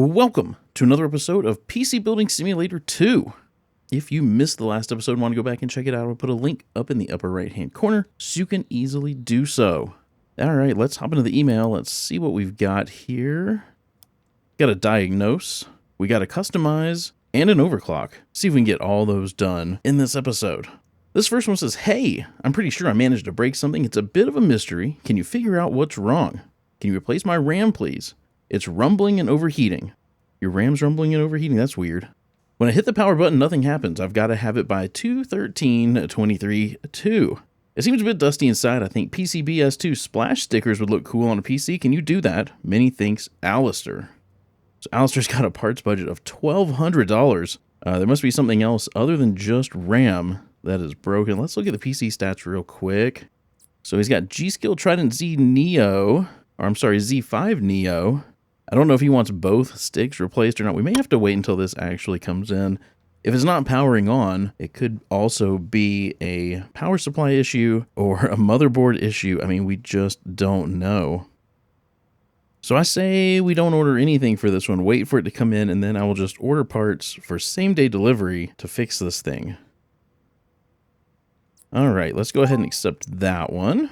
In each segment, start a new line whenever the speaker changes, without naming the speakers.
Welcome to another episode of PC Building Simulator 2. If you missed the last episode and want to go back and check it out, I'll put a link up in the upper right hand corner so you can easily do so. Alright, let's hop into the email. Let's see what we've got here. Got a diagnose, we got a customize, and an overclock. See if we can get all those done in this episode. This first one says, hey, I'm pretty sure I managed to break something. It's a bit of a mystery. Can you figure out what's wrong? Can you replace my RAM, please? It's rumbling and overheating. Your RAM's rumbling and overheating? That's weird. When I hit the power button, nothing happens. I've got to have it by 2/13/23/2. It seems a bit dusty inside. I think PCBS2 splash stickers would look cool on a PC. Can you do that? Many thanks, Alistair. So Alistair's got a parts budget of $1,200. There must be something else other than just RAM that is broken. Let's look at the PC stats real quick. So he's got G-Skill Trident Z Neo, or I'm sorry, Z5 Neo. I don't know if he wants both sticks replaced or not. We may have to wait until this actually comes in. If it's not powering on, it could also be a power supply issue or a motherboard issue. I mean, we just don't know. So I say we don't order anything for this one. Wait for it to come in, and then I will just order parts for same-day delivery to fix this thing. All right, let's go ahead and accept that one.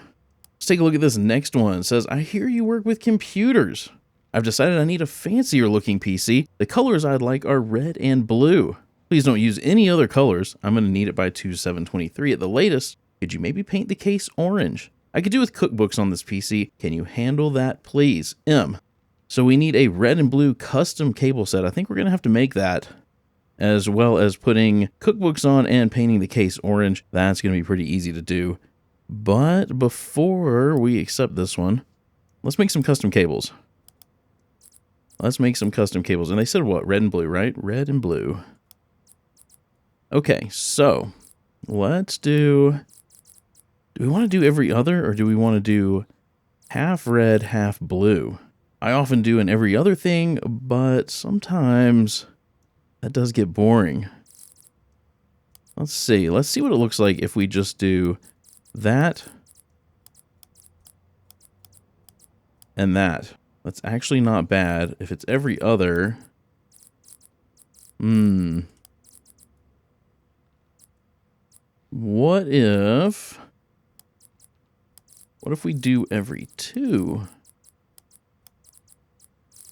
Let's take a look at this next one. It says, I hear you work with computers. I've decided I need a fancier looking PC. The colors I'd like are red and blue. Please don't use any other colors. I'm going to need it by 2/7/23 at the latest. Could you maybe paint the case orange? I could do with cookbooks on this PC. Can you handle that, please? M. So we need a red and blue custom cable set. I think we're going to have to make that, as well as putting cookbooks on and painting the case orange. That's going to be pretty easy to do. But before we accept this one, let's make some custom cables. Let's make some custom cables. And they said what? Red and blue, right? Red and blue. Okay, so let's do we want to do every other, or do we want to do half red, half blue? I often do an every other thing, but sometimes that does get boring. Let's see. Let's see what it looks like if we just do that and that. That's actually not bad. If it's every other, what if we do every two?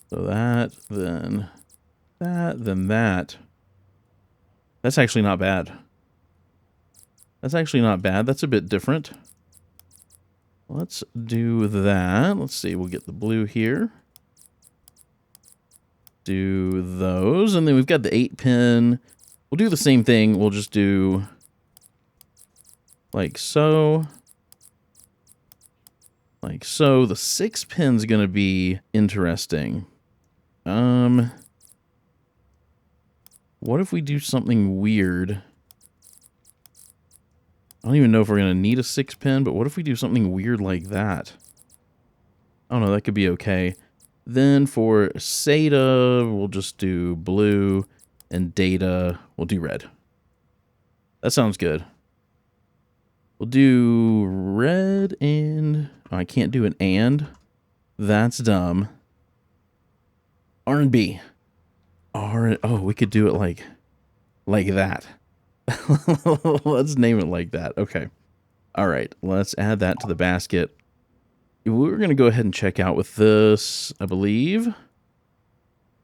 So that, then that, then that. That's actually not bad. That's actually not bad. That's a bit different. Let's do that. Let's see. We'll get the blue here. Do those. And then we've got the 8-pin. We'll do the same thing. We'll just do like so. Like so. The 6-pin's going to be interesting. What if we do something weird? I don't even know if we're going to need a 6-pin, but what if we do something weird like that? Oh no, that could be okay. Then for SATA, we'll just do blue, and data, we'll do red. That sounds good. We'll do red and... Oh, I can't do an and. That's dumb. R&B. Oh, we could do it like that. Let's name it like that. Okay. All right. Let's add that to the basket. We're going to go ahead and check out with this, I believe.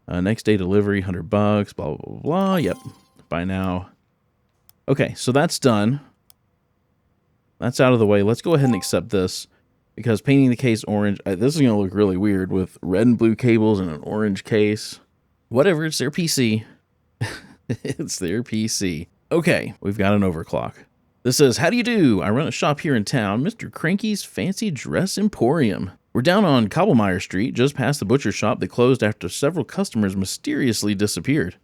Next day delivery, $100, blah, blah, blah, blah. Yep. By now. Okay. So that's done. That's out of the way. Let's go ahead and accept this, because painting the case orange, this is going to look really weird with red and blue cables and an orange case. Whatever. It's their PC. It's their PC. Okay, we've got an overclock. This says, how do you do? I run a shop here in town, Mr. Cranky's Fancy Dress Emporium. We're down on Cobblemeyer Street, just past the butcher shop that closed after several customers mysteriously disappeared.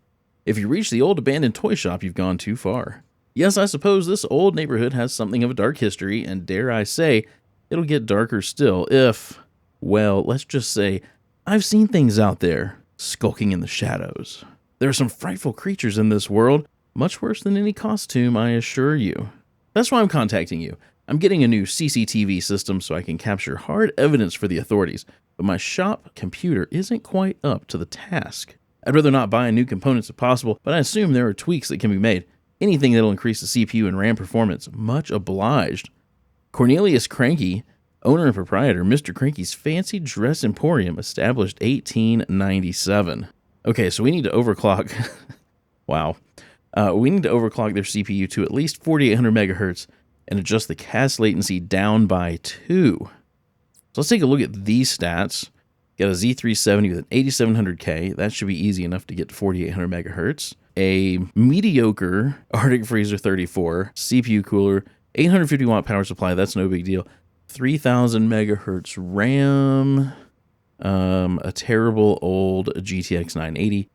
If you reach the old abandoned toy shop, you've gone too far. Yes, I suppose this old neighborhood has something of a dark history, and dare I say, it'll get darker still if, well, let's just say, I've seen things out there, skulking in the shadows. There are some frightful creatures in this world, much worse than any costume, I assure you. That's why I'm contacting you. I'm getting a new CCTV system so I can capture hard evidence for the authorities, but my shop computer isn't quite up to the task. I'd rather not buy new components if possible, but I assume there are tweaks that can be made. Anything that'll increase the CPU and RAM performance. Much obliged. Cornelius Cranky, owner and proprietor, Mr. Cranky's Fancy Dress Emporium, established 1897. Okay, so we need to overclock. Wow. We need to overclock their CPU to at least 4800 megahertz and adjust the cache latency down by 2. So let's take a look at these stats. Got a Z370 with an 8700K. That should be easy enough to get to 4800 megahertz. A mediocre Arctic Freezer 34 CPU cooler, 850 watt power supply. That's no big deal. 3000 megahertz RAM. A terrible old GTX 980.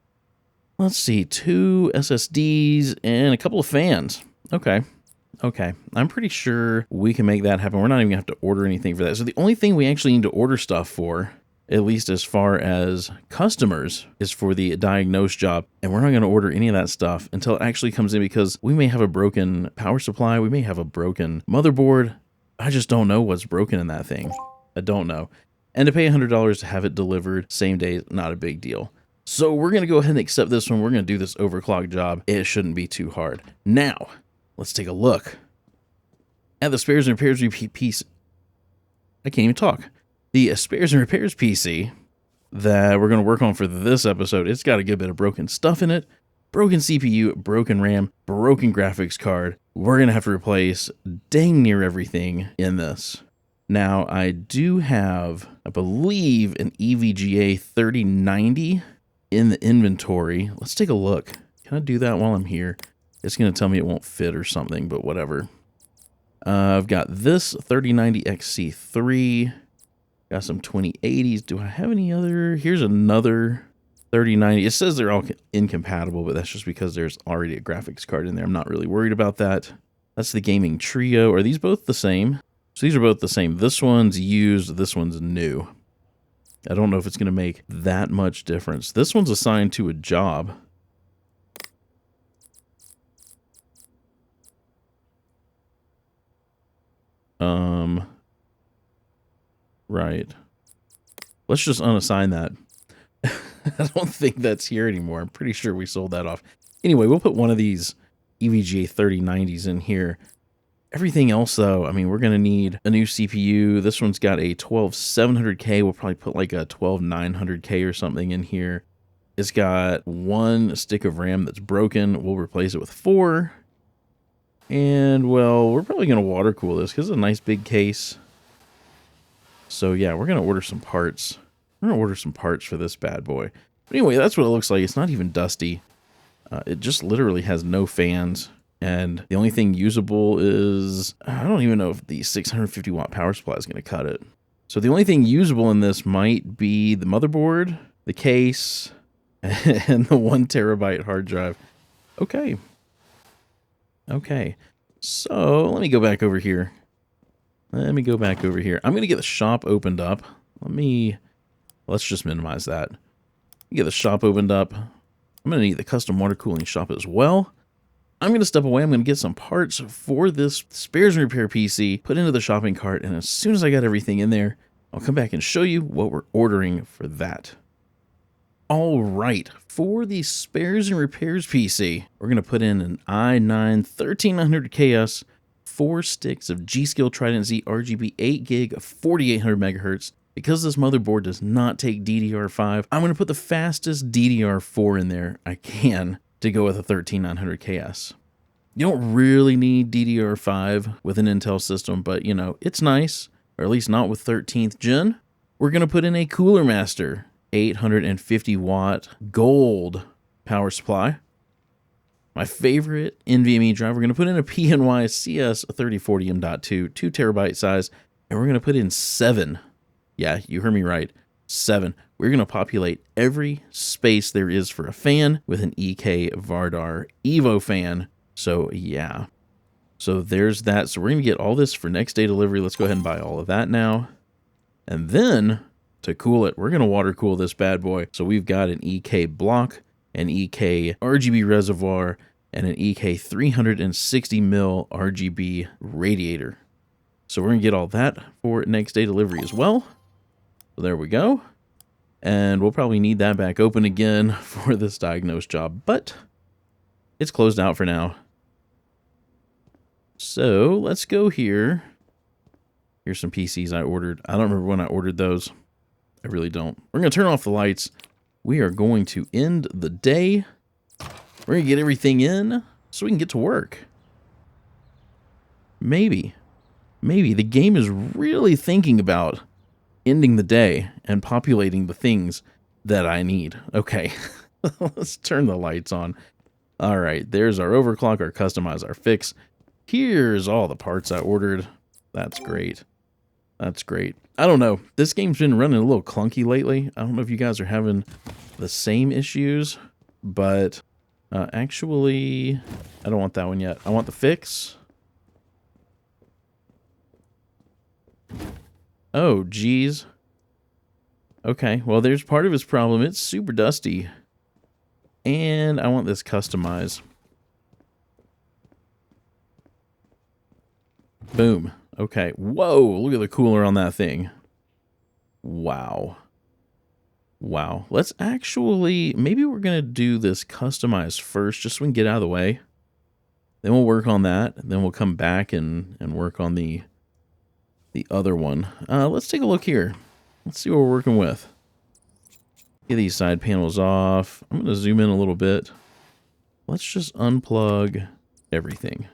Let's see, 2 SSDs and a couple of fans. Okay. I'm pretty sure we can make that happen. We're not even going to have to order anything for that. So the only thing we actually need to order stuff for, at least as far as customers, is for the diagnose job. And we're not going to order any of that stuff until it actually comes in, because we may have a broken power supply. We may have a broken motherboard. I just don't know what's broken in that thing. I don't know. And to pay $100 to have it delivered same day is not a big deal. So we're going to go ahead and accept this one. We're going to do this overclock job. It shouldn't be too hard. Now, let's take a look at the spares and repairs piece. I can't even talk. The spares and repairs PC that we're going to work on for this episode, it's got a good bit of broken stuff in it. Broken CPU, broken RAM, broken graphics card. We're going to have to replace dang near everything in this. Now, I do have, I believe, an EVGA 3090 in the inventory. Let's take a look. Can I do that while I'm here? It's going to tell me it won't fit or something, but whatever. I've got this 3090 XC3. Got some 2080s. Do I have any other? Here's another 3090. It says they're all incompatible, but that's just because there's already a graphics card in there. I'm not really worried about that. That's the gaming trio. Are these both the same? So these are both the same. This one's used. This one's new. I don't know if it's going to make that much difference. This one's assigned to a job. Right. Let's just unassign that. I don't think that's here anymore. I'm pretty sure we sold that off. Anyway, we'll put one of these EVGA 3090s in here. Everything else, though, I mean, we're going to need a new CPU. This one's got a 12700K. We'll probably put like a 12900K or something in here. It's got one stick of RAM that's broken. We'll replace it with 4. And, well, we're probably going to water cool this because it's a nice big case. So, yeah, we're going to order some parts. We're going to order some parts for this bad boy. But anyway, that's what it looks like. It's not even dusty. It just literally has no fans. And the only thing usable is, I don't even know if the 650 watt power supply is going to cut it. So the only thing usable in this might be the motherboard, the case, and the 1 terabyte hard drive. Okay. So let me go back over here. I'm going to get the shop opened up. Let's just minimize that. Get the shop opened up. I'm going to need the custom water cooling shop as well. I'm going to step away. I'm going to get some parts for this spares and repair PC, put into the shopping cart, and as soon as I got everything in there, I'll come back and show you what we're ordering for that. All right, for the spares and repairs PC, we're going to put in an i9 13900KS, 4 sticks of G.Skill Trident Z RGB 8 gig 4800 megahertz. Because this motherboard does not take DDR5, I'm going to put the fastest DDR4 in there I can to go with a 13900KS. You don't really need DDR5 with an Intel system, but you know, it's nice, or at least not with 13th gen. We're going to put in a Cooler Master 850 watt gold power supply. My favorite NVMe drive, we're going to put in a PNY CS3040M.2, 2 terabyte size, and we're going to put in 7. Yeah, you heard me right. 7. We're going to populate every space there is for a fan with an EK Vardar Evo fan. So, yeah. So, there's that. So, we're going to get all this for next day delivery. Let's go ahead and buy all of that now. And then, to cool it, we're going to water cool this bad boy. So, we've got an EK block, an EK RGB reservoir, and an EK 360 mil RGB radiator. So we're going to get all that for next day delivery as well. So there we go. And we'll probably need that back open again for this diagnose job, but it's closed out for now. So let's go here. Here's some PCs I ordered. I don't remember when I ordered those. I really don't. We're going to turn off the lights. We are going to end the day. We're going to get everything in so we can get to work. Maybe the game is really thinking about ending the day and populating the things that I need. Okay, let's turn the lights on. All right, there's our overclock, our customize, our fix. Here's all the parts I ordered. That's great. That's great. I don't know. This game's been running a little clunky lately. I don't know if you guys are having the same issues, but actually, I don't want that one yet. I want the fix. Oh, geez. Okay, well, there's part of his problem. It's super dusty. And I want this customize. Boom. Okay. Whoa, look at the cooler on that thing. Wow. Wow. Let's actually, maybe we're going to do this customize first, just so we can get out of the way. Then we'll work on that. Then we'll come back and work on the other one. Let's take a look here. Let's see what we're working with. Get these side panels off. I'm going to zoom in a little bit. Let's just unplug everything.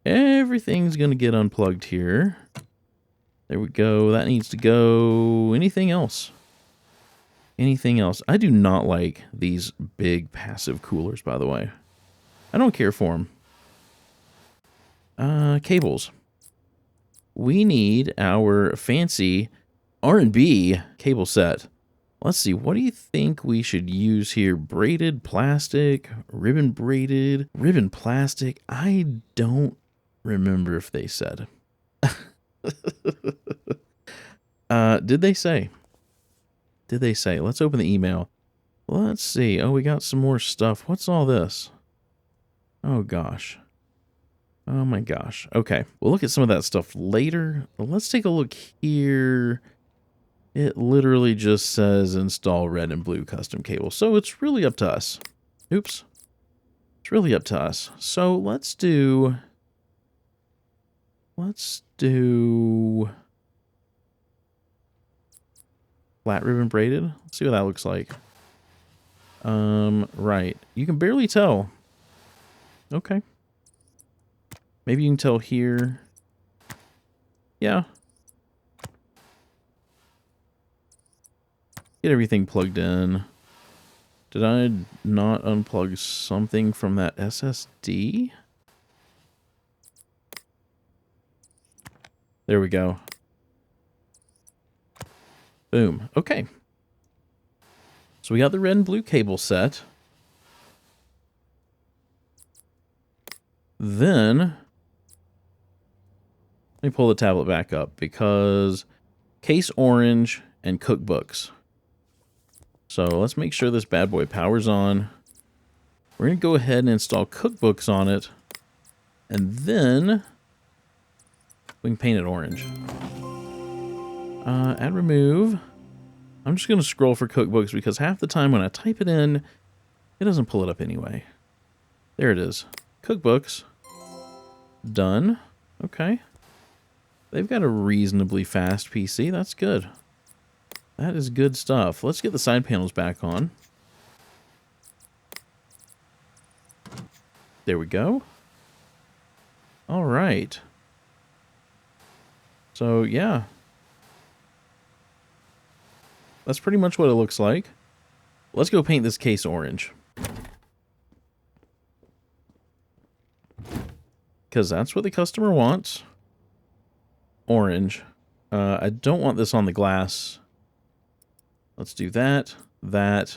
Everything's going to get unplugged here. There we go. That needs to go. Anything else? Anything else? I do not like these big passive coolers, by the way. I don't care for them. Cables. We need our fancy R&B cable set. Let's see, what do you think we should use here? Braided, plastic, ribbon braided, ribbon plastic. I don't remember if they said. Did they say? Did they say? Let's open the email. Let's see. Oh, we got some more stuff. What's all this? Oh, gosh. Oh my gosh. Okay. We'll look at some of that stuff later. Let's take a look here. It literally just says install red and blue custom cable. So it's really up to us. Oops. It's really up to us. So let's do flat ribbon braided. Let's see what that looks like. Right. You can barely tell. Okay. Maybe you can tell here. Yeah. Get everything plugged in. Did I not unplug something from that SSD? There we go. Boom. Okay. So we got the red and blue cable set. Then, let me pull the tablet back up because case orange and cookbooks. So let's make sure this bad boy powers on. We're going to go ahead and install cookbooks on it. And then we can paint it orange. Add remove. I'm just going to scroll for cookbooks because half the time when I type it in, it doesn't pull it up anyway. There it is. Cookbooks. Done. Okay. They've got a reasonably fast PC. That's good. That is good stuff. Let's get the side panels back on. There we go. All right. So, yeah. That's pretty much what it looks like. Let's go paint this case orange. Because that's what the customer wants. Orange. I don't want this on the glass. Let's do that. That.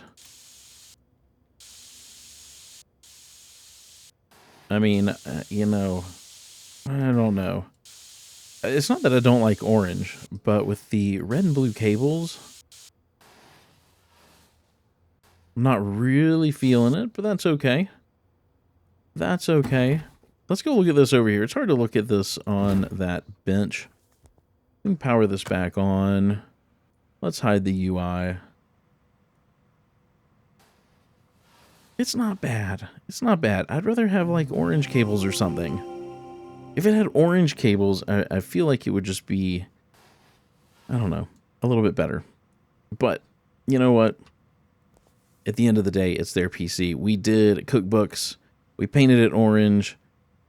I mean, you know, I don't know. It's not that I don't like orange, but with the red and blue cables, I'm not really feeling it, but that's okay. That's okay. let's go look at this over here. It's hard to look at this on that bench. We can power this back on. Let's hide the UI. It's not bad. It's not bad. I'd rather have like orange cables or something. If it had orange cables, I feel like it would just be, I don't know, a little bit better. But you know what? At the end of the day, it's their PC. We did cookbooks. We painted it orange.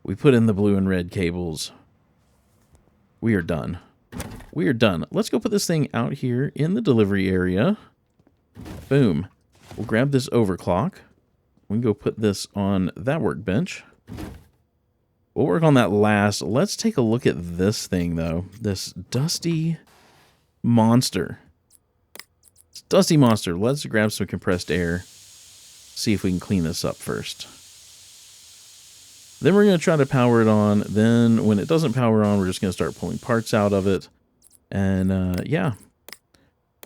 We put in the blue and red cables. We are done. We are done. Let's go put this thing out here in the delivery area. Boom. We'll grab this overclock. We can go put this on that workbench. We'll work on that last. Let's take a look at this thing, though. This dusty monster. It's dusty monster. Let's grab some compressed air. See if we can clean this up first. Then we're going to try to power it on. Then when it doesn't power on, we're just going to start pulling parts out of it. And yeah.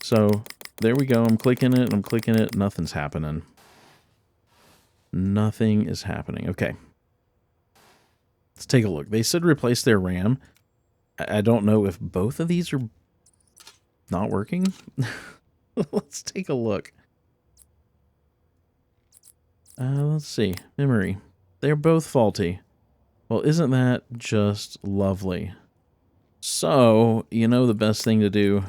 So there we go. I'm clicking it. I'm clicking it. Nothing's happening. Nothing is happening. Okay. Let's take a look. They said replace their RAM. I don't know if both of these are not working. Let's take a look. Let's see. Memory. They're both faulty. Well, isn't that just lovely? So, you know the best thing to do?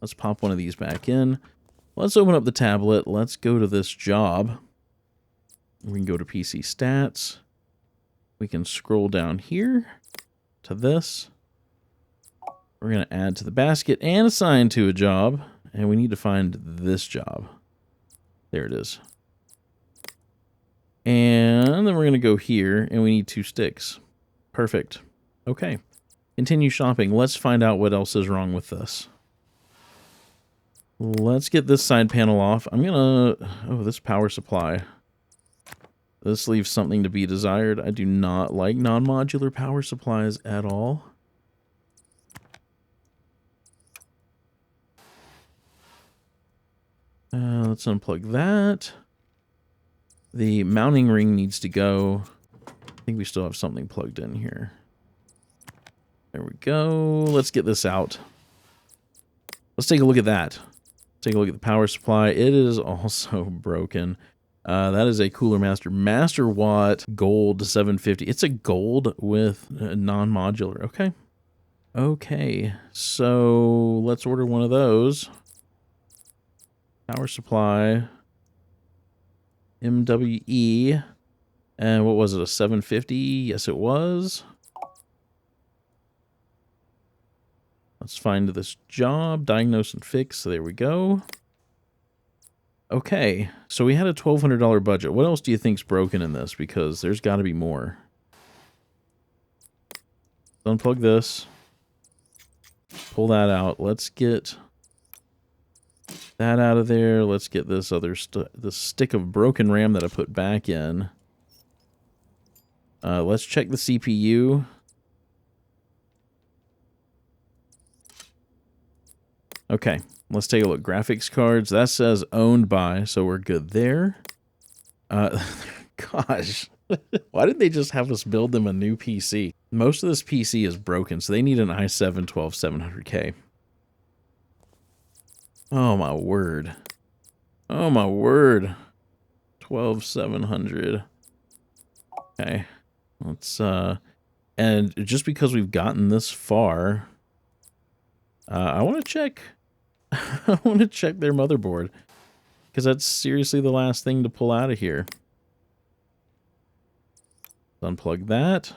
Let's pop one of these back in. Let's open up the tablet. Let's go to this job. We can go to PC stats. We can scroll down here to this. We're going to add to the basket and assign to a job. And we need to find this job. There it is. And then we're going to go here, and we need 2 sticks. Perfect. Okay. Continue shopping. Let's find out what else is wrong with this. Let's get this side panel off. I'm going to... Oh, this power supply. This leaves something to be desired. I do not like non-modular power supplies at all. Let's unplug that. The mounting ring needs to go. I think we still have something plugged in here. There we go. Let's get this out. Let's take a look at that. Take a look at the power supply. It is also broken. That is a Cooler Master Watt Gold 750. It's a gold with non-modular. Okay. Okay. So let's order one of those. Power supply. MWE. And what was it? A 750? Yes, it was. Let's find this job. Diagnose and fix. So there we go. Okay, so we had a $1,200 budget. What else do you think's broken in this? Because there's got to be more. Unplug this. Pull that out. Let's get that out of there. Let's get this other this stick of broken RAM that I put back in. Let's check the CPU. Okay. Let's take a look. Graphics cards. That says owned by, so we're good there. Gosh. Why didn't they just have us build them a new PC? Most of this PC is broken, so they need an i7 12700K. Oh, my word. Oh, my word. 12700. Okay. Let's, and just because we've gotten this far, I want to check... I want to check their motherboard, because that's seriously the last thing to pull out of here. Unplug that.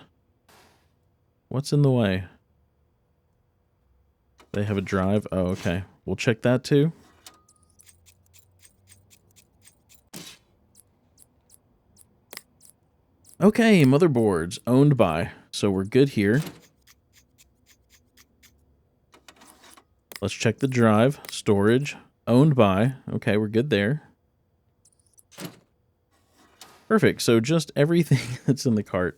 What's in the way? They have a drive? Oh, okay. We'll check that too. Okay, motherboards owned by. So we're good here. Let's check the drive. Storage. Owned by. Okay, we're good there. Perfect. So just everything that's in the cart.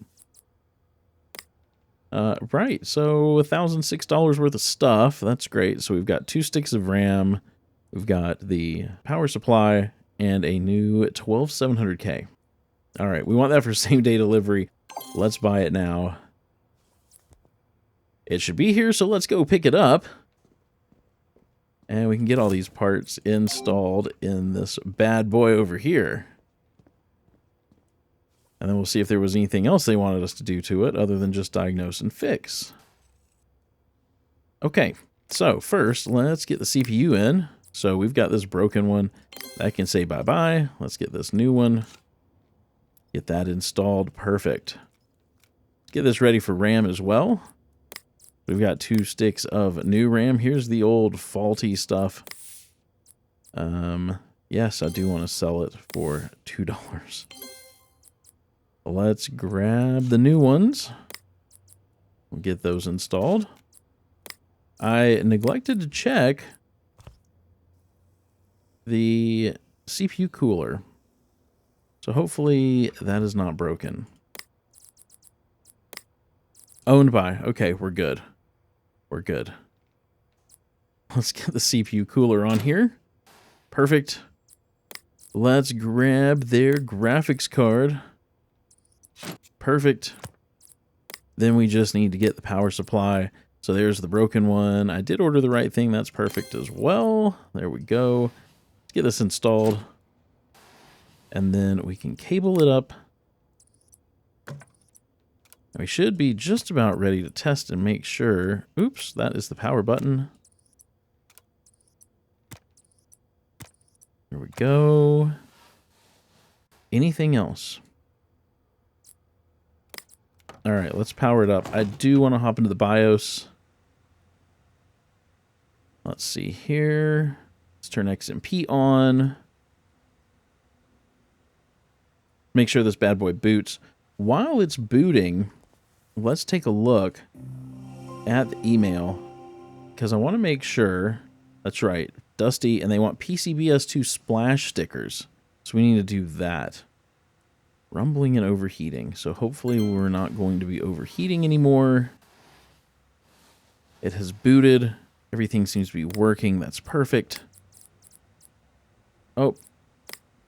Right. So $1,006 worth of stuff. That's great. So we've got 2 sticks of RAM. We've got the power supply and a new 12700K. All right. We want that for same day delivery. Let's buy it now. It should be here, so let's go pick it up. And we can get all these parts installed in this bad boy over here. And then we'll see if there was anything else they wanted us to do to it other than just diagnose and fix. Okay, so first, let's get the CPU in. So we've got this broken one. That can say bye-bye. Let's get this new one. Get that installed. Perfect. Get this ready for RAM as well. We've got 2 sticks of new RAM. Here's the old faulty stuff. Yes, I do want to sell it for $2. Let's grab the new ones. We'll get those installed. I neglected to check the CPU cooler. So hopefully that is not broken. Owned by. Okay, we're good. We're good. Let's get the CPU cooler on here. Perfect. Let's grab their graphics card. Perfect. Then we just need to get the power supply. So there's the broken one. I did order the right thing. That's perfect as well. There we go. Let's get this installed. And then we can cable it up. We should be just about ready to test and make sure. Oops, that is the power button. There we go. Anything else? All right, let's power it up. I do want to hop into the BIOS. Let's see here. Let's turn XMP on. Make sure this bad boy boots. While it's booting, let's take a look at the email because I want to make sure. That's right, Dusty, and they want PCBS2 splash stickers. So we need to do that. Rumbling and overheating. So hopefully we're not going to be overheating anymore. It has booted. Everything seems to be working. That's perfect. Oh,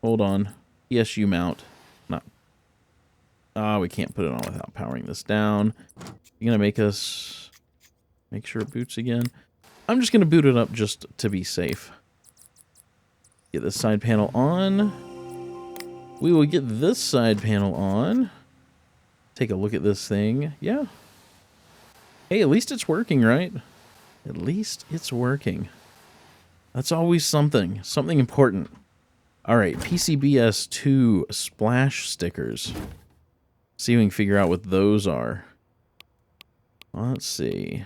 hold on. PSU mount. Not. Ah, we can't put it on without powering this down. You're going to make us make sure it boots again. I'm just going to boot it up just to be safe. Get the side panel on. We will get this side panel on. Take a look at this thing. Yeah. Hey, at least it's working, right? At least it's working. That's always something. Something important. All right, PCBS2 splash stickers. See if we can figure out what those are. Let's see.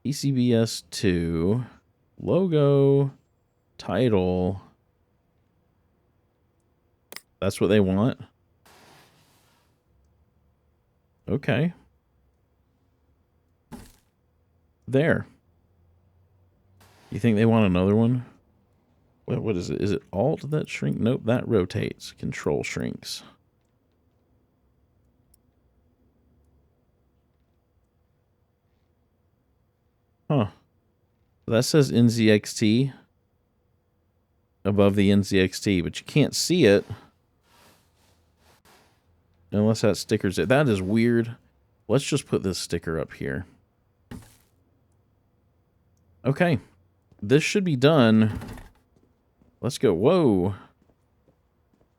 PCBS2 logo, title. That's what they want. Okay. There. You think they want another one? What is it? Is it Alt that shrink? Nope, that rotates. Control shrinks. Huh. That says NZXT above the NZXT, but you can't see it unless that sticker's it. That is weird. Let's just put this sticker up here. Okay. This should be done. Let's go. Whoa.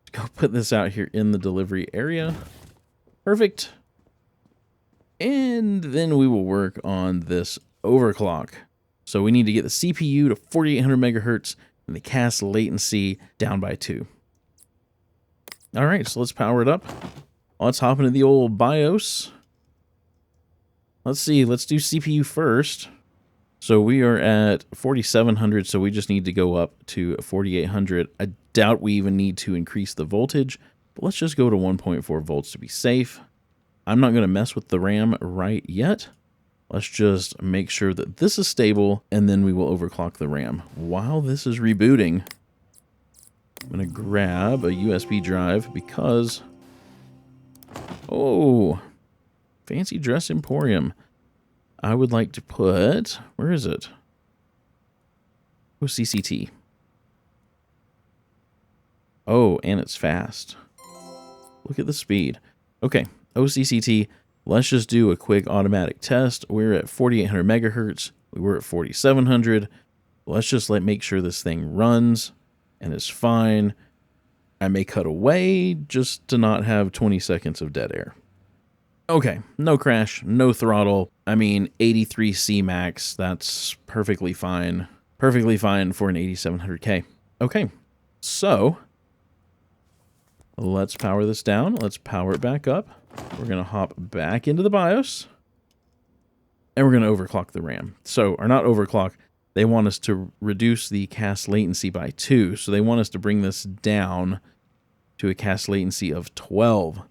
Let's go put this out here in the delivery area. Perfect. And then we will work on this overclock. So we need to get the CPU to 4800 megahertz and the cast latency down by 2. All right, so let's power it up. Let's hop into the old BIOS. Let's see, let's do CPU first. So we are at 4700, so we just need to go up to 4800. I doubt we even need to increase the voltage, but let's just go to 1.4 volts to be safe. I'm not going to mess with the RAM right yet. Let's just make sure that this is stable, and then we will overclock the RAM. While this is rebooting, I'm going to grab a USB drive because... Oh, fancy dress emporium. I would like to put... Where is it? Oh, CCT. Oh, and it's fast. Look at the speed. Okay, OCCT. Let's just do a quick automatic test. We're at 4800 megahertz. We were at 4700. Let's just make sure this thing runs and is fine. I may cut away just to not have 20 seconds of dead air. Okay, no crash, no throttle. I mean, 83 C max, that's perfectly fine. Perfectly fine for an 8700K. Okay, so let's power this down. Let's power it back up. We're going to hop back into the BIOS. And we're going to overclock the RAM. So, or not overclock, they want us to reduce the cast latency by 2. So they want us to bring this down to a cast latency of 12.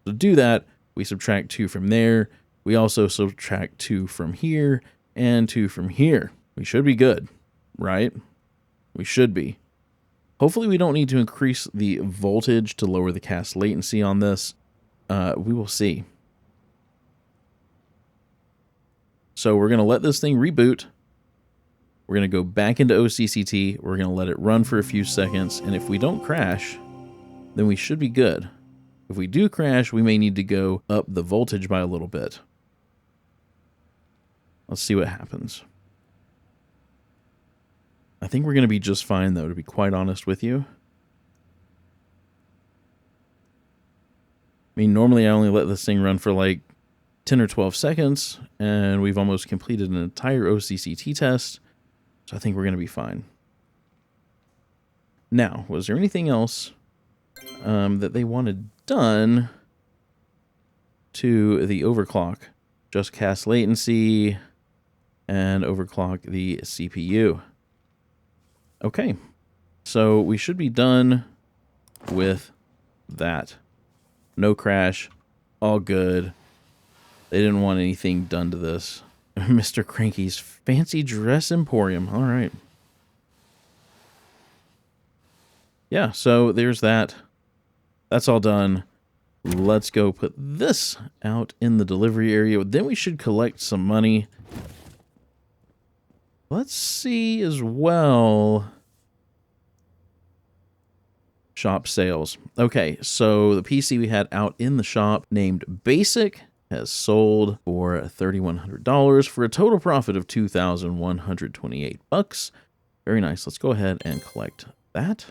To do that, we subtract 2 from there. We also subtract 2 from here and 2 from here. We should be good, right? We should be. Hopefully we don't need to increase the voltage to lower the cast latency on this. We will see. So we're going to let this thing reboot. We're going to go back into OCCT. We're going to let it run for a few seconds. And if we don't crash, then we should be good. If we do crash, we may need to go up the voltage by a little bit. Let's see what happens. I think we're going to be just fine, though, to be quite honest with you. I mean, normally I only let this thing run for like 10 or 12 seconds, and we've almost completed an entire OCCT test, so I think we're going to be fine. Now, was there anything else that they wanted done to the overclock? Just cast latency and overclock the CPU. Okay, so we should be done with that. No crash, all good. They didn't want anything done to this. Mr. Cranky's Fancy Dress Emporium. All right. Yeah, so there's that. That's all done. Let's go put this out in the delivery area. Then we should collect some money. Let's see as well. Shop sales. Okay, so the PC we had out in the shop named Basic has sold for $3,100 for a total profit of $2,128. Very nice. Let's go ahead and collect that.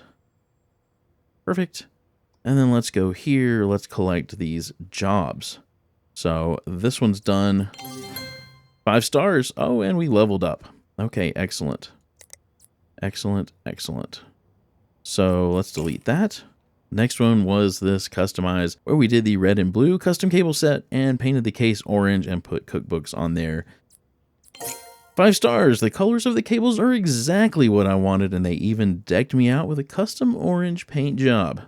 Perfect. And then let's go here. Let's collect these jobs. So this one's done. 5 stars. Oh, and we leveled up. Okay, excellent. Excellent, excellent. So let's delete that. Next one was this customize, where we did the red and blue custom cable set and painted the case orange and put cookbooks on there. 5 stars. The colors of the cables are exactly what I wanted, and they even decked me out with a custom orange paint job.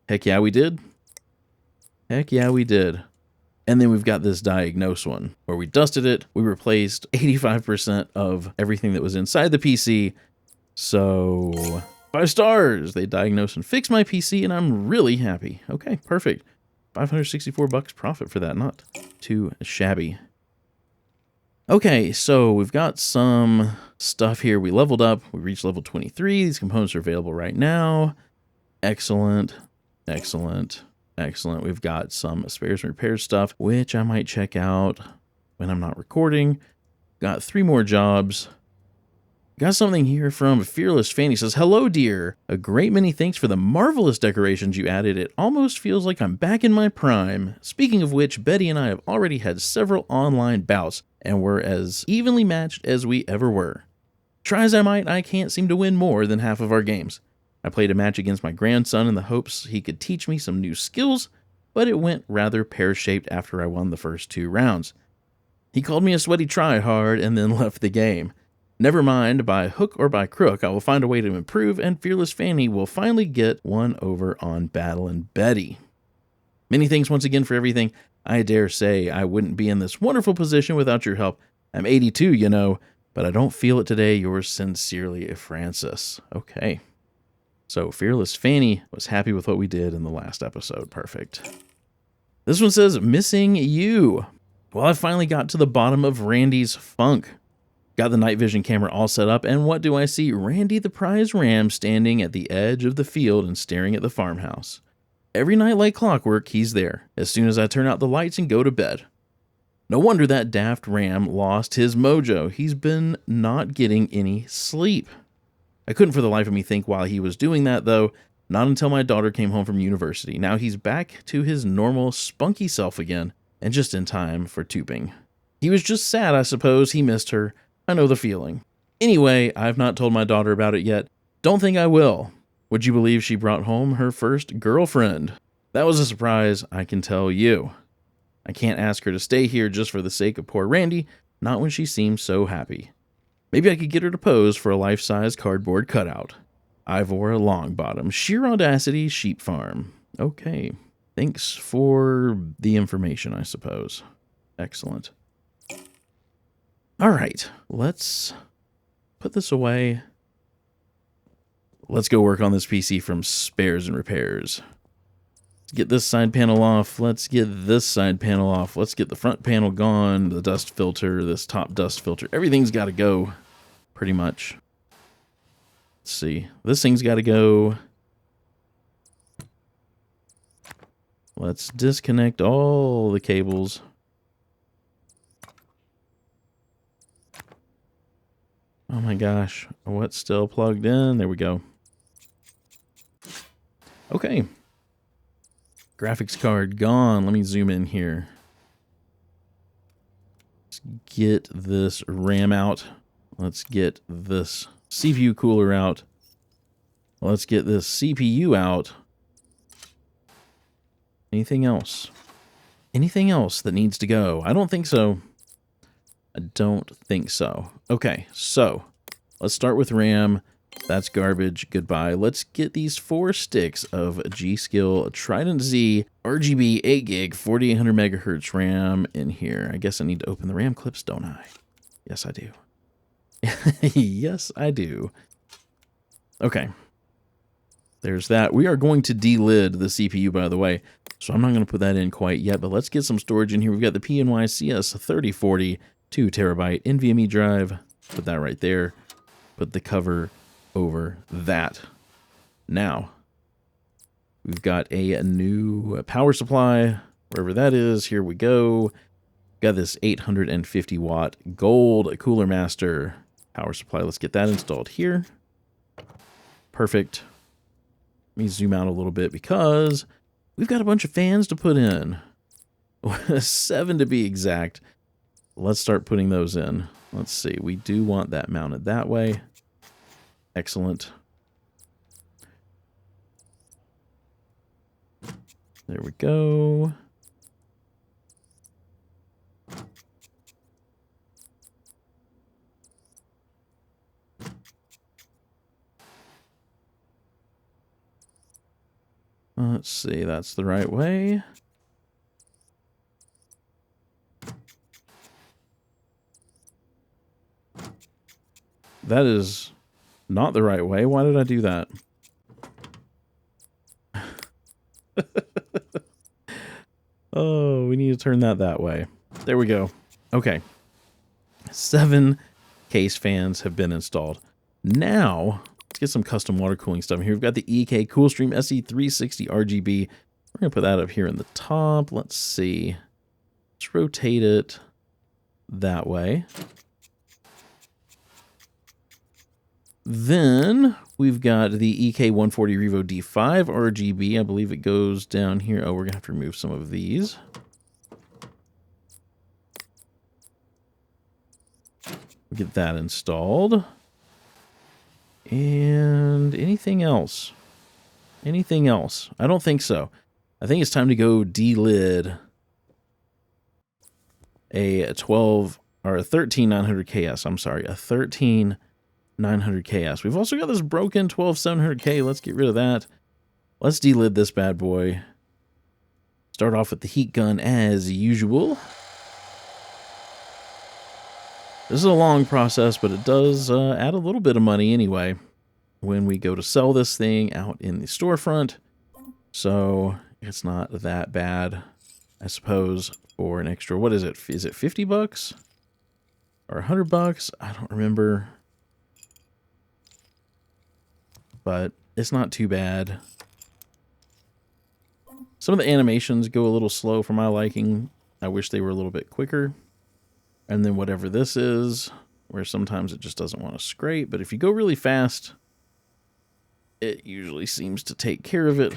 Heck yeah, we did. Heck yeah, we did. And then we've got this diagnose one, where we dusted it. We replaced 85% of everything that was inside the PC. So 5 stars. They diagnosed and fixed my PC, and I'm really happy. Okay, perfect. $564 profit for that. Not too shabby. Okay, so we've got some stuff here. We leveled up. We reached level 23. These components are available right now. Excellent. Excellent. Excellent. We've got some spares and repairs stuff, which I might check out when I'm not recording. Got 3 more jobs. Got something here from Fearless Fanny. Says, hello, dear. A great many thanks for the marvelous decorations you added. It almost feels like I'm back in my prime. Speaking of which, Betty and I have already had several online bouts, and we're as evenly matched as we ever were. Try as I might, I can't seem to win more than half of our games. I played a match against my grandson in the hopes he could teach me some new skills, but it went rather pear-shaped after I won the first 2 rounds. He called me a sweaty tryhard and then left the game. Never mind, by hook or by crook, I will find a way to improve, and Fearless Fanny will finally get one over on Battle and Betty. Many thanks once again for everything. I dare say I wouldn't be in this wonderful position without your help. I'm 82, you know, but I don't feel it today. Yours sincerely, Francis. Okay. So Fearless Fanny was happy with what we did in the last episode. Perfect. This one says, missing you. Well, I finally got to the bottom of Randy's funk. Got the night vision camera all set up, and what do I see? Randy the prize ram standing at the edge of the field and staring at the farmhouse. Every night like clockwork, he's there, as soon as I turn out the lights and go to bed. No wonder that daft ram lost his mojo. He's been not getting any sleep. I couldn't for the life of me think why he was doing that, though, not until my daughter came home from university. Now he's back to his normal, spunky self again, and just in time for tubing. He was just sad, I suppose. He missed her. I know the feeling. Anyway, I've not told my daughter about it yet. Don't think I will. Would you believe she brought home her first girlfriend? That was a surprise, I can tell you. I can't ask her to stay here just for the sake of poor Randy, not when she seems so happy. Maybe I could get her to pose for a life-size cardboard cutout. Ivor Longbottom, Sheer Audacity Sheep Farm. Okay, thanks for the information, I suppose. Excellent. All right, let's put this away. Let's go work on this PC from spares and repairs. Let's get this side panel off. Let's get this side panel off. Let's get the front panel gone, the dust filter, this top dust filter. Everything's got to go, pretty much. Let's see. This thing's got to go. Let's disconnect all the cables. Oh my gosh. What's still plugged in? There we go. Okay. Graphics card gone. Let me zoom in here. Let's get this RAM out. Let's get this CPU cooler out. Let's get this CPU out. Anything else? Anything else that needs to go? I don't think so. I don't think so. Okay, so let's start with RAM. That's garbage. Goodbye. Let's get these 4 sticks of G-Skill Trident Z RGB 8 gig 4800 megahertz RAM in here. I guess I need to open the RAM clips, don't I? Yes, I do. Yes, I do. Okay. There's that. We are going to delid the CPU, by the way, so I'm not going to put that in quite yet, but let's get some storage in here. We've got the PNY CS3040 2 terabyte NVMe drive. Put that right there. Put the cover over that. Now, we've got a new power supply, wherever that is. Here we go. Got this 850 watt gold Cooler Master power supply. Let's get that installed here. Perfect. Let me zoom out a little bit because we've got a bunch of fans to put in. 7 to be exact. Let's start putting those in. Let's see. We do want that mounted that way. Excellent. There we go. Let's see. That's the right way. That is not the right way. Why did I do that? Oh, we need to turn that way. There we go. Okay. 7 case fans have been installed. Now, let's get some custom water cooling stuff here. We've got the EK Coolstream SE360 RGB. We're going to put that up here in the top. Let's see. Let's rotate it that way. Then we've got the EK140 Revo D5 RGB. I believe it goes down here. Oh, we're going to have to remove some of these. We'll get that installed. And anything else? Anything else? I don't think so. I think it's time to go delid a 12 or a 13900 KS. I'm sorry, a 13900 KS. We've also got this broken 12700K. Let's get rid of that. Let's delid this bad boy. Start off with the heat gun as usual. This is a long process, but it does add a little bit of money anyway when we go to sell this thing out in the storefront. So it's not that bad, I suppose, for an extra. What is it? Is it 50 bucks or 100 bucks? I don't remember. But it's not too bad. Some of the animations go a little slow for my liking. I wish they were a little bit quicker. And then whatever this is, where sometimes it just doesn't want to scrape. But if you go really fast, it usually seems to take care of it.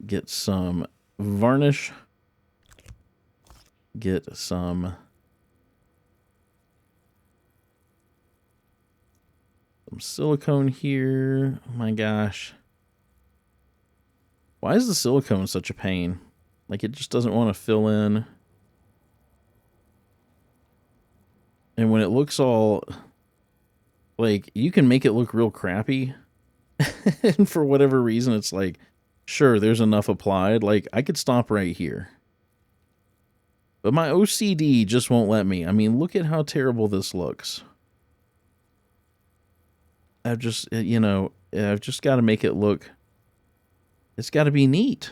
Get some varnish. Get some silicone here. Oh my gosh. Why is the silicone such a pain? Like, it just doesn't want to fill in. And when it looks all... like, you can make it look real crappy. And for whatever reason, it's like, sure, there's enough applied. Like, I could stop right here. But my OCD just won't let me. I mean, look at how terrible this looks. I've just, you know, I've just got to make it look... it's got to be neat.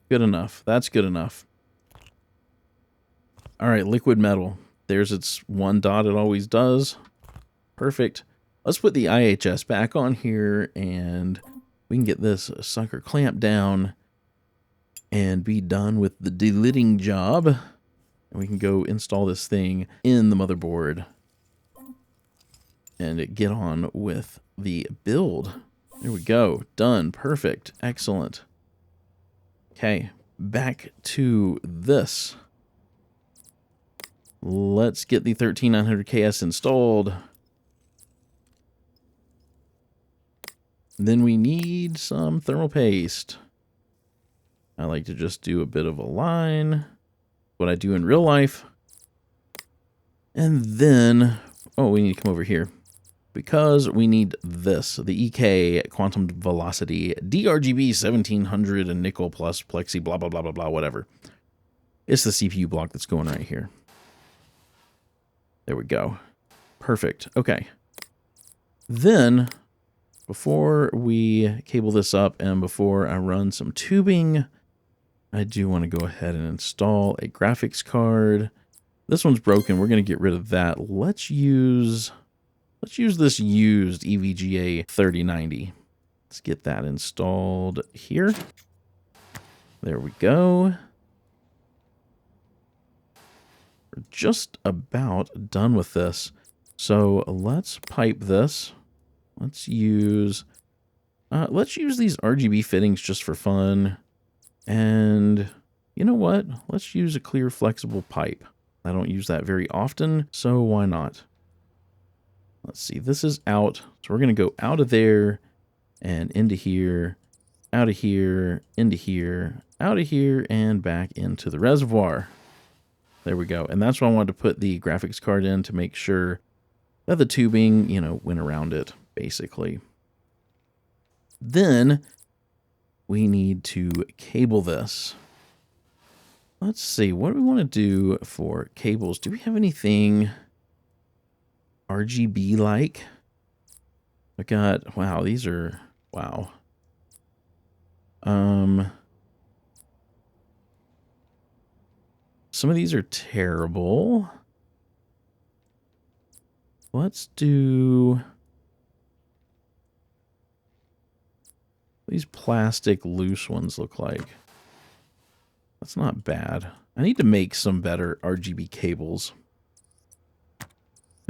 Good enough. That's good enough. All right, liquid metal. There's its one dot it always does. Perfect. Let's put the IHS back on here, and we can get this sucker clamped down and be done with the delitting job. And we can go install this thing in the motherboard and get on with the build. There we go. Done. Perfect. Excellent. Okay, back to this. Let's get the 13900KS installed. Then we need some thermal paste. I like to just do a bit of a line. What I do in real life. And then, oh, we need to come over here. Because we need this, the EK Quantum Velocity DRGB 1700 and nickel plus plexi, blah, blah, blah, blah, blah, whatever. It's the CPU block that's going right here. There we go. Perfect. Okay. Then, before we cable this up and before I run some tubing, I do want to go ahead and install a graphics card. This one's broken. We're going to get rid of that. Let's use this used EVGA 3090. Let's get that installed here. There we go. We're just about done with this. So let's pipe this. Let's use these RGB fittings just for fun. And you know what? Let's use a clear flexible pipe. I don't use that very often, so why not? Let's see, this is out. So we're going to go out of there and into here, out of here, into here, out of here, and back into the reservoir. There we go. And that's why I wanted to put the graphics card in, to make sure that the tubing, you know, went around it, basically. Then we need to cable this. Let's see, what do we want to do for cables? Do we have anything RGB like? I got, wow, these are, wow. Some of these are terrible. Let's do these plastic loose ones look like. That's not bad. I need to make some better RGB cables.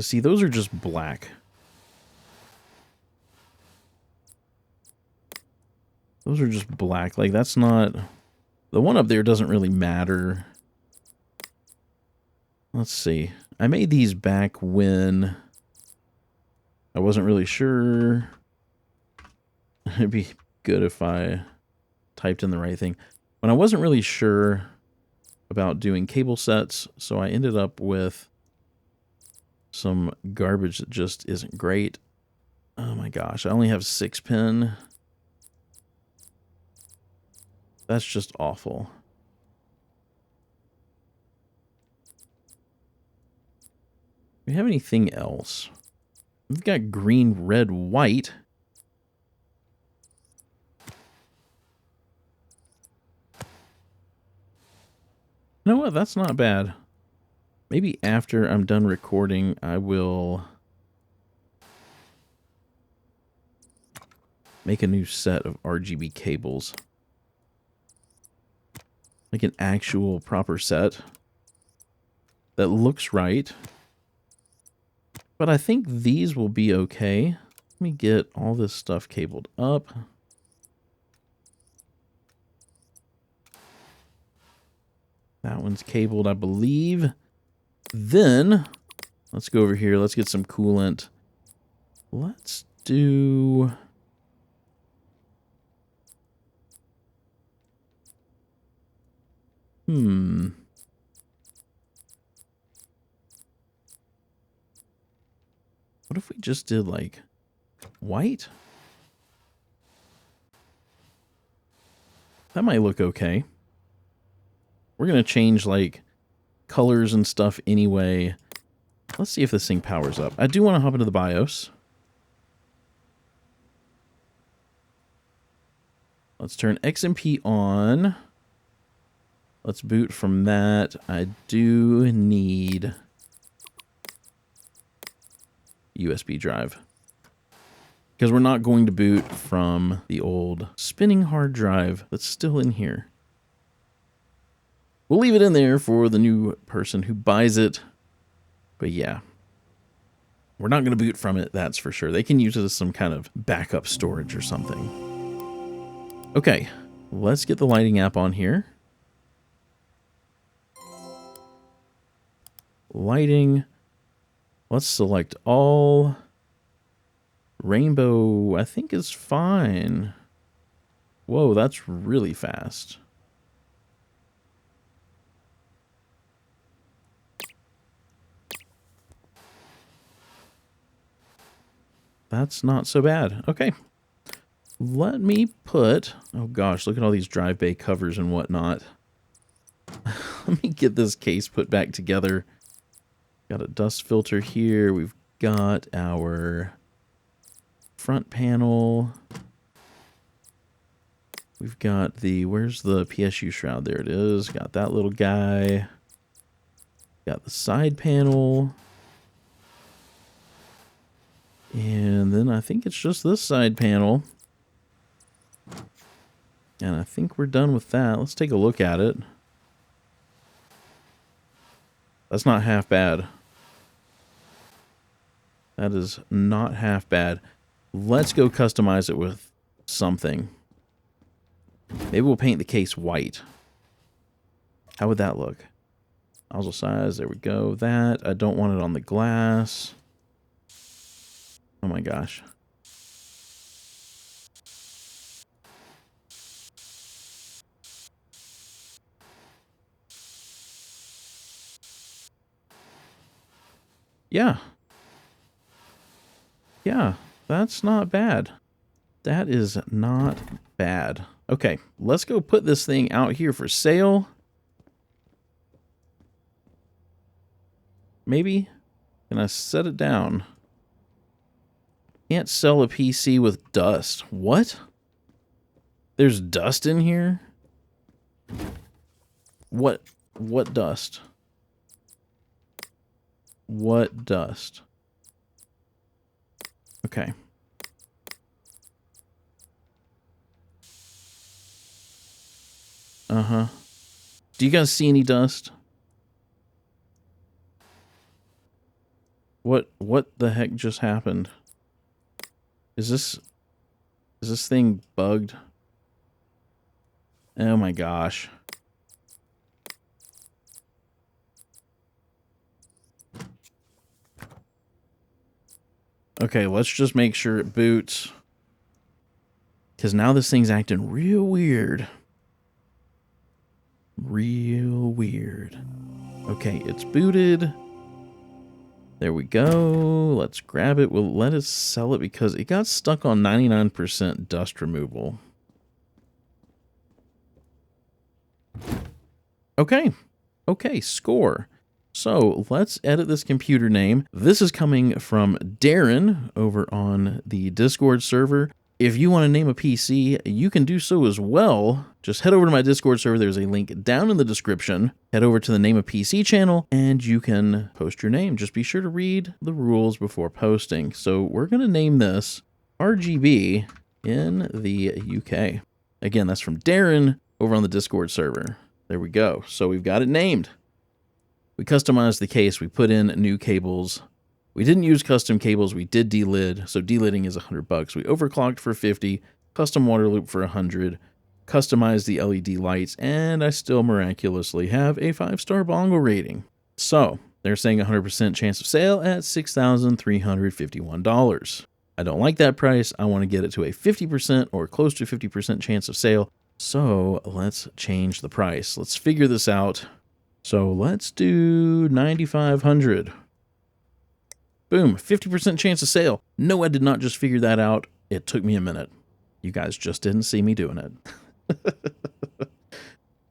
See, those are just black. Those are just black. Like, that's not... the one up there doesn't really matter. Let's see. I made these back when I wasn't really sure. It'd be good if I typed in the right thing. When I wasn't really sure about doing cable sets, so I ended up with some garbage that just isn't great. Oh my gosh, I only have 6-pin. That's just awful. Do we have anything else? We've got green, red, white. You know what? That's not bad. Maybe after I'm done recording, I will make a new set of RGB cables. Like an actual proper set that looks right. But I think these will be okay. Let me get all this stuff cabled up. That one's cabled, I believe. Then, let's go over here. Let's get some coolant. Let's do... What if we just did, like, white? That might look okay. We're going to change, like, colors and stuff anyway. Let's see if this thing powers up. I do want to hop into the BIOS. Let's turn XMP on. Let's boot from that. I do need USB drive, because we're not going to boot from the old spinning hard drive that's still in here. We'll leave it in there for the new person who buys it. But yeah, we're not going to boot from it, that's for sure. They can use it as some kind of backup storage or something. Okay, let's get the lighting app on here. Lighting. Let's select all. Rainbow, I think, is fine. Whoa, that's really fast. That's not so bad. Okay. Let me put... Oh gosh, look at all these drive bay covers and whatnot. Let me get this case put back together. Got a dust filter here. We've got our front panel. We've got the... Where's the PSU shroud? There it is. Got that little guy. Got the side panel. And then I think it's just this side panel. And I think we're done with that. Let's take a look at it. That's not half bad. That is not half bad. Let's go customize it with something. Maybe we'll paint the case white. How would that look? Nozzle size, there we go. That, I don't want it on the glass. Oh my gosh. Yeah. Yeah, that's not bad. That is not bad. Okay, let's go put this thing out here for sale. Maybe? Can I set it down? Can't sell a PC with dust. What? There's dust in here? What dust? What dust? Okay. Uh-huh. Do you guys see any dust? What the heck just happened? Is this thing bugged? Oh my gosh. Okay, let's just make sure it boots. Because now this thing's acting real weird. Real weird. Okay, it's booted. There we go. Let's grab it. We'll let us sell it because it got stuck on 99% dust removal. Okay. Okay, score. So let's edit this computer name. This is coming from Darren over on the Discord server. If you want to name a PC, you can do so as well. Just head over to my Discord server. There's a link down in the description. Head over to the Name a PC channel and you can post your name. Just be sure to read the rules before posting. So we're going to name this RGB in the UK. Again, that's from Darren over on the Discord server. There we go. So we've got it named. We customized the case. We put in new cables. We didn't use custom cables. We did delid. So delidding is $100. We overclocked for 50, custom water loop for 100, customized the LED lights, and I still miraculously have a 5-star bongo rating. So they're saying 100% chance of sale at $6,351. I don't like that price. I want to get it to a 50% or close to 50% chance of sale. So let's change the price. Let's figure this out. So let's do 9,500. Boom, 50% chance of sale. No, I did not just figure that out. It took me a minute. You guys just didn't see me doing it.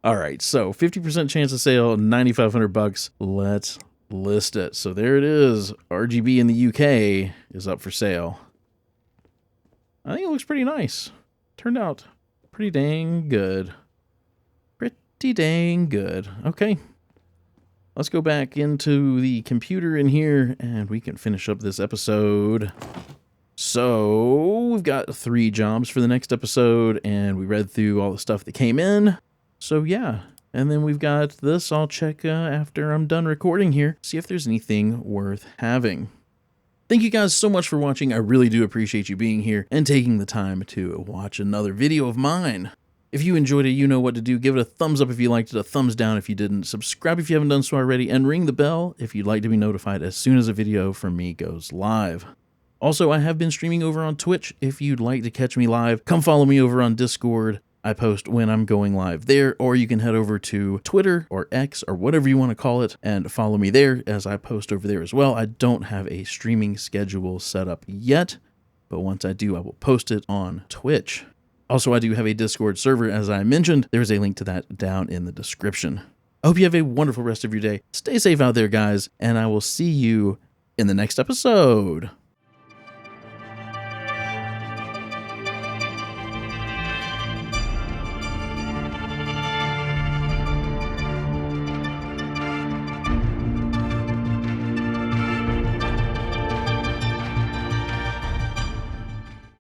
All right, so 50% chance of sale, $9,500. Let's list it. So there it is. RGB in the UK is up for sale. I think it looks pretty nice. Turned out pretty dang good. Pretty dang good. Okay. Let's go back into the computer in here and we can finish up this episode. So we've got 3 jobs for the next episode and we read through all the stuff that came in. So yeah, and then we've got this. I'll check after I'm done recording here, see if there's anything worth having. Thank you guys so much for watching. I really do appreciate you being here and taking the time to watch another video of mine. If you enjoyed it, you know what to do. Give it a thumbs up if you liked it, a thumbs down if you didn't, subscribe if you haven't done so already, and ring the bell if you'd like to be notified as soon as a video from me goes live. Also, I have been streaming over on Twitch. If you'd like to catch me live, come follow me over on Discord. I post when I'm going live there, or you can head over to Twitter or X or whatever you want to call it and follow me there as I post over there as well. I don't have a streaming schedule set up yet, but once I do, I will post it on Twitch. Also, I do have a Discord server, as I mentioned. There's a link to that down in the description. I hope you have a wonderful rest of your day. Stay safe out there, guys, and I will see you in the next episode.